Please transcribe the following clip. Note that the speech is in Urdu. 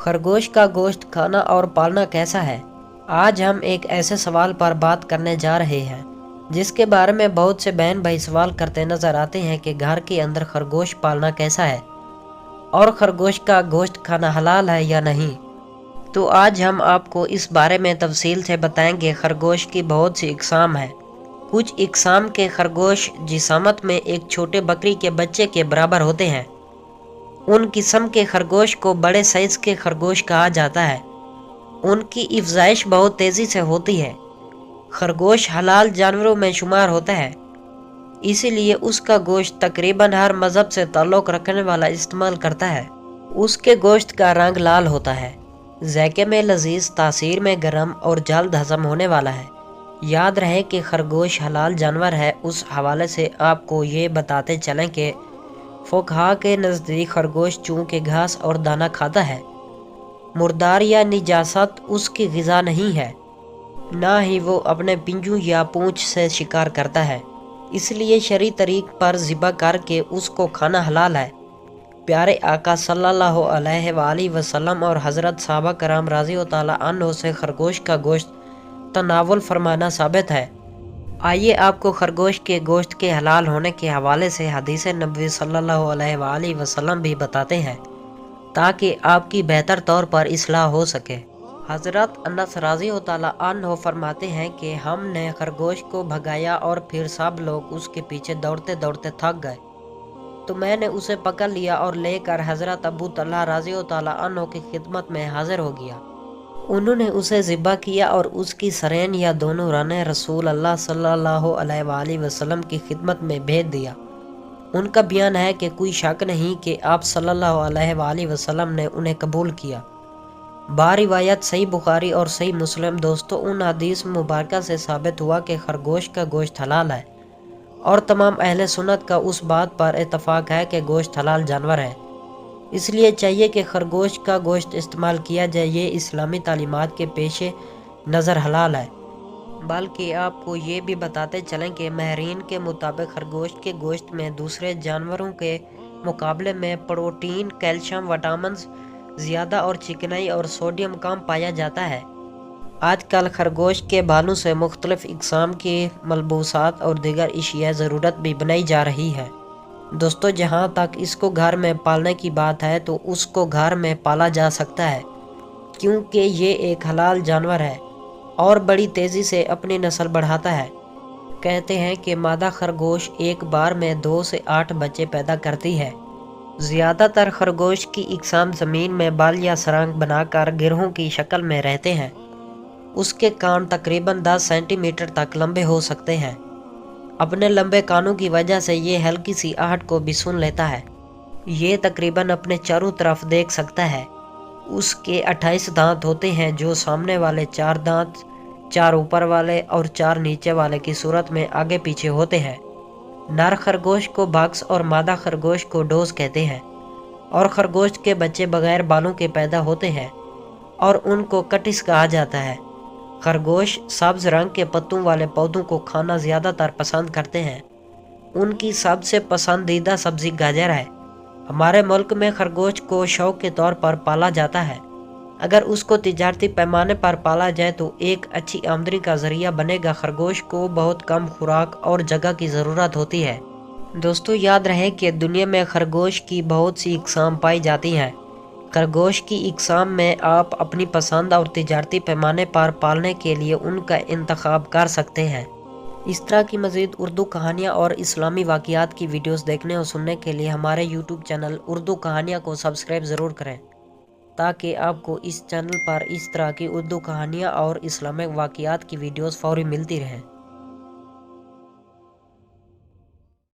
خرگوش کا گوشت کھانا اور پالنا کیسا ہے؟ آج ہم ایک ایسے سوال پر بات کرنے جا رہے ہیں جس کے بارے میں بہت سے بہن بھائی سوال کرتے نظر آتے ہیں کہ گھر کے اندر خرگوش پالنا کیسا ہے اور خرگوش کا گوشت کھانا حلال ہے یا نہیں۔ تو آج ہم آپ کو اس بارے میں تفصیل سے بتائیں گے۔ خرگوش کی بہت سی اقسام ہیں۔ کچھ اقسام کے خرگوش جسامت میں ایک چھوٹے بکری کے بچے کے برابر ہوتے ہیں۔ ان قسم کے خرگوش کو بڑے سائز کے خرگوش کہا جاتا ہے۔ ان کی افزائش بہت تیزی سے ہوتی ہے۔ خرگوش حلال جانوروں میں شمار ہوتا ہے، اسی لیے اس کا گوشت تقریباً ہر مذہب سے تعلق رکھنے والا استعمال کرتا ہے۔ اس کے گوشت کا رنگ لال ہوتا ہے، ذائقے میں لذیذ، تاثیر میں گرم اور جلد ہضم ہونے والا ہے۔ یاد رہے کہ خرگوش حلال جانور ہے۔ اس حوالے سے آپ کو یہ بتاتے چلیں کہ فقہا کے نزدیک خرگوش چونکہ گھاس اور دانہ کھاتا ہے، مردار یا نجاست اس کی غذا نہیں ہے، نہ ہی وہ اپنے پنجوں یا پونچھ سے شکار کرتا ہے، اس لیے شرعی طریق پر ذبح کر کے اس کو کھانا حلال ہے۔ پیارے آقا صلی اللہ علیہ وآلہ وسلم اور حضرت صحابہ کرام رضی اللہ تعالیٰ عنہ سے خرگوش کا گوشت تناول فرمانا ثابت ہے۔ آئیے آپ کو خرگوش کے گوشت کے حلال ہونے کے حوالے سے حدیث نبوی صلی اللہ علیہ وآلہ وسلم بھی بتاتے ہیں تاکہ آپ کی بہتر طور پر اصلاح ہو سکے۔ حضرت انس رضی اللہ تعالیٰ عنہ فرماتے ہیں کہ ہم نے خرگوش کو بھگایا اور پھر سب لوگ اس کے پیچھے دوڑتے دوڑتے تھک گئے، تو میں نے اسے پکڑ لیا اور لے کر حضرت ابو طلحہ رضی اللہ تعالیٰ عنہ کی خدمت میں حاضر ہو گیا۔ انہوں نے اسے ذبح کیا اور اس کی سرین یا دونوں رانیں رسول اللہ صلی اللہ علیہ وآلہ وسلم کی خدمت میں بھیج دیا۔ ان کا بیان ہے کہ کوئی شک نہیں کہ آپ صلی اللہ علیہ وآلہ وسلم نے انہیں قبول کیا۔ باروایت صحیح بخاری اور صحیح مسلم۔ دوستو، ان حدیث مبارکہ سے ثابت ہوا کہ خرگوش کا گوشت حلال ہے، اور تمام اہل سنت کا اس بات پر اتفاق ہے کہ گوشت حلال جانور ہے، اس لیے چاہیے کہ خرگوش کا گوشت استعمال کیا جائے۔ یہ اسلامی تعلیمات کے پیش نظر حلال ہے۔ بلکہ آپ کو یہ بھی بتاتے چلیں کہ ماہرین کے مطابق خرگوش کے گوشت میں دوسرے جانوروں کے مقابلے میں پروٹین، کیلشیم، وٹامنز زیادہ اور چکنائی اور سوڈیم کم پایا جاتا ہے۔ آج کل خرگوش کے بالوں سے مختلف اقسام کی ملبوسات اور دیگر اشیاء ضرورت بھی بنائی جا رہی ہے۔ دوستو، جہاں تک اس کو گھر میں پالنے کی بات ہے تو اس کو گھر میں پالا جا سکتا ہے، کیونکہ یہ ایک حلال جانور ہے اور بڑی تیزی سے اپنی نسل بڑھاتا ہے۔ کہتے ہیں کہ مادہ خرگوش ایک بار میں 2 سے 8 بچے پیدا کرتی ہے۔ زیادہ تر خرگوش کی اقسام زمین میں بال یا سرنگ بنا کر گرہوں کی شکل میں رہتے ہیں۔ اس کے کان تقریباً 10 سینٹی میٹر تک لمبے ہو سکتے ہیں۔ اپنے لمبے کانوں کی وجہ سے یہ ہلکی سی آہٹ کو بھی سن لیتا ہے۔ یہ تقریباً اپنے چاروں طرف دیکھ سکتا ہے۔ اس کے 28 دانت ہوتے ہیں، جو سامنے والے 4 دانت، 4 اوپر والے اور 4 نیچے والے کی صورت میں آگے پیچھے ہوتے ہیں۔ نر خرگوش کو بکس اور مادہ خرگوش کو ڈوز کہتے ہیں، اور خرگوش کے بچے بغیر بالوں کے پیدا ہوتے ہیں اور ان کو کٹس کہا جاتا ہے۔ خرگوش سبز رنگ کے پتوں والے پودوں کو کھانا زیادہ تر پسند کرتے ہیں۔ ان کی سب سے پسندیدہ سبزی گاجر ہے۔ ہمارے ملک میں خرگوش کو شوق کے طور پر پالا جاتا ہے۔ اگر اس کو تجارتی پیمانے پر پالا جائے تو ایک اچھی آمدنی کا ذریعہ بنے گا۔ خرگوش کو بہت کم خوراک اور جگہ کی ضرورت ہوتی ہے۔ دوستو، یاد رہے کہ دنیا میں خرگوش کی بہت سی اقسام پائی جاتی ہیں۔ خرگوش کی اقسام میں آپ اپنی پسند اور تجارتی پیمانے پر پالنے کے لیے ان کا انتخاب کر سکتے ہیں۔ اس طرح کی مزید اردو کہانیاں اور اسلامی واقعات کی ویڈیوز دیکھنے اور سننے کے لیے ہمارے یوٹیوب چینل اردو کہانیاں کو سبسکرائب ضرور کریں، تاکہ آپ کو اس چینل پر اس طرح کی اردو کہانیاں اور اسلامی واقعات کی ویڈیوز فوری ملتی رہیں۔